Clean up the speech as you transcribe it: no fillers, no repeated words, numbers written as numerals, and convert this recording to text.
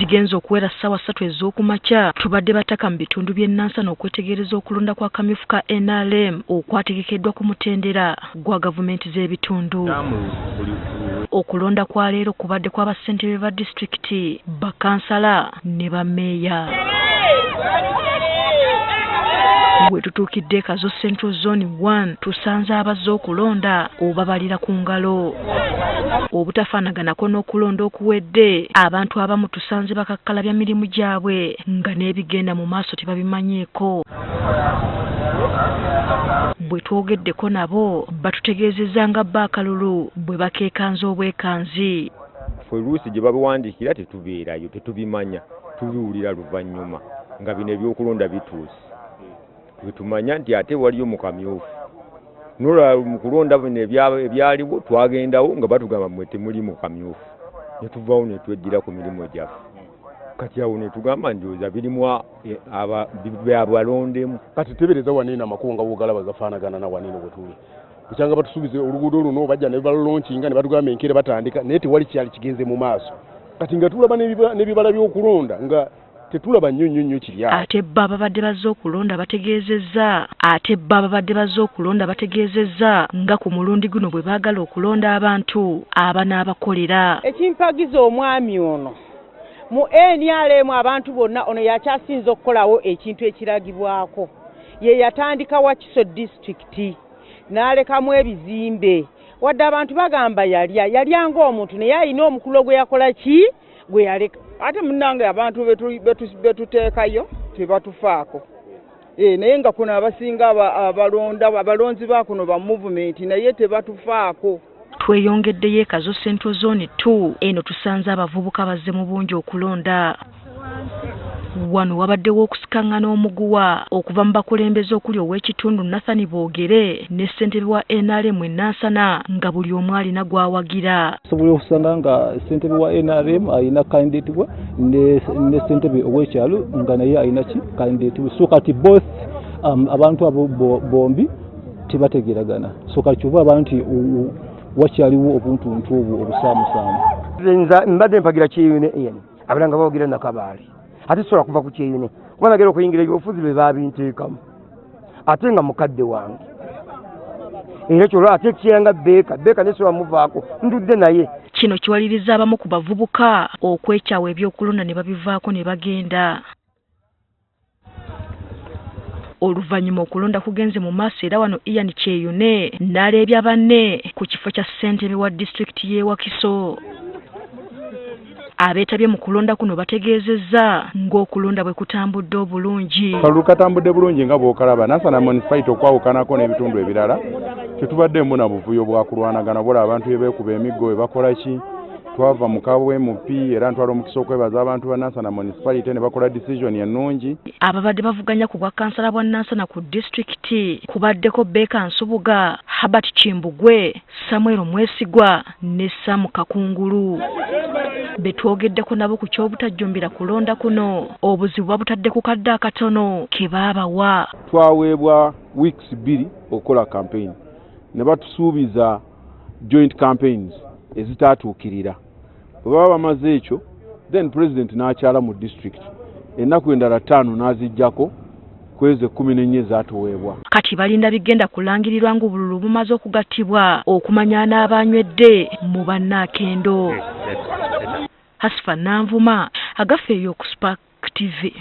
zigenza okuwera ssaawa 3 ez'okumakya tubadde bataka mu bitundu by'e Nansana okwetegereza okulonda kwa kamyufu ka NRM okwategekeddwa ku mutendera gwa gavumenti z'ebitundu. Okulonda kwa leero kubadde kw'abassentebe ba disitulikiti, bakansala ne bammeeya. We tutuukidde Kazo Central Zone 1 tusanze abazze okulonda obabalira ku ngalo. Obutafaanaganako n'okulonda okuwedde, abantu abamu tusanze bakakkalabya mirimu gyabwe nga n'ebigenda mu maaso tebabimanyeeko. Bwe twogeddeko nabo batutegeezezza nga baakalulu bwe bakeekanze obwekanzi. Ffe oluusi gye babiwandiikira tetubeerayo, tetubimanya, tubiwulira luvannyuma nga bino ebyokulonda bituuse. Tumanya nti ate waliyo mu kamyufu. Nolwa mu kulonda bino ebyaliwo twagendawo nga batugamba mmwe temuli mu kamyufu. Ne tuvaawo ne twejjira ku mirimu gyaffe. Kati awo ne tugamba ndowooza birimu abalondemu. Kati tebereza wanene amakubo nga bw'ogalaba gafaanagana na wanene bwe tuli. Kukyanga batusuubize oluguudo luno bajja ne balonkinga ne batugamba enkeera batandika naye tewali kyali kigenze mu maaso. Kati nga tulaba n'ebibala by'okulonda nga tetulaba nnyo kirya. Ate bba ababadde bazze okulonda bategeezezza nga ku mulundi guno bwe baagala okulonda abantu abanaabakolera. Ekimpagiza omwami ono mu NRM abantu bonna ono yakyasinza okukolawo ekintu ekiragibwako. Ye yatandika Wakiso district n'alekamu ebizimbe. Wadde abantu bagamba yalya ng'omuntu naye alina omukulu gwe yakola ki gwe yaleka. Ate munnange abantu betuteekayo tebatufaako. Naye nga kuno abasinga abalonzi ba kuno ba movement naye tebatufaako. Tweyongeddeyo Kazo Central Zone 2 eno tusanze abavubuka bazze mu bungi okulonda. Wano wabaddewo okusikangana omuguwa okuva mu bakulembeze okuli ow'ekitundu Nathan Boogere ne ssentebe wa NRM Nansana nga buli omu alina gwawagira. Sobola okusanga nga ssentebe wa NRM alina candidate we ne ssentebe ow'ekyalo nga naye alina ki candidate we. So kati both abantu abo bombi tebategeragana. So kati oba abantu wakyaliwo obuntuntu obwo obusaamusaamu. Nze mbadde mpagira kyeyune eno abalanga boogera nakabaali. Ate sobola kuva ku kyeyune kuba nagera okuyingira ebyobufuzi bye baabinteekamu ate nga mukadde wange era kyolwa ate kyeyanga beeka nesobola muvaako ndudde naye. Kino kiwaliriza abamu ku bavubuka okwekyawa ebyokulonda ne babivaako ne bagenda. Oluvannyuma okulonda kugenze mu maaso era wano Ian Kyeyune n'aleebya banne ku kifo kya ssentebe wa disitulikiti y'e Wakiso. Abeetabye mu kulonda kuno bategeezezza ng'okulonda bwe kutambudde obulungi. Kalulu katambudde bulungi nga bw'okalaba. Nansana municipality okwawukanako n'ebitundu ebirala tetubaddemu na buvuyo bwa kulwanagana bola abantu bye beekuba emiggo we bakola ki. Twava mu KWMP era ntwala omukisa okwebaza abantu ba Nansana municipality ne bakola decision ennungi. Ababadde bavuganya ku bwa kansala bwa Nansana ku disitulikiti kubaddeko Beka Nsubuga, Herbert Kimbugwe, Samuel Mwesigwa ne Sam Kakungulu. Betwogeddeko nabo ku ky'obutajjumbira kulonda kuno obuzibu babutadde ku kadde akatono ke baabawa. Twaweebwa weeks 2 okukola campaign ne batusuubiza joint campaigns ezitaatuukirira. Bwe baba bamaze ekyo then president n'akyala mu district ennaku endala 5 n'azijjako kweze 14 zaatuweebwa. Kati balinda bigenda kulangirirwa ng'obululu bumaze okugattibwa okumanya n'abanywedde mu bannaakendo. Hasifa Nanvuma agafeeyo ku Spark TV.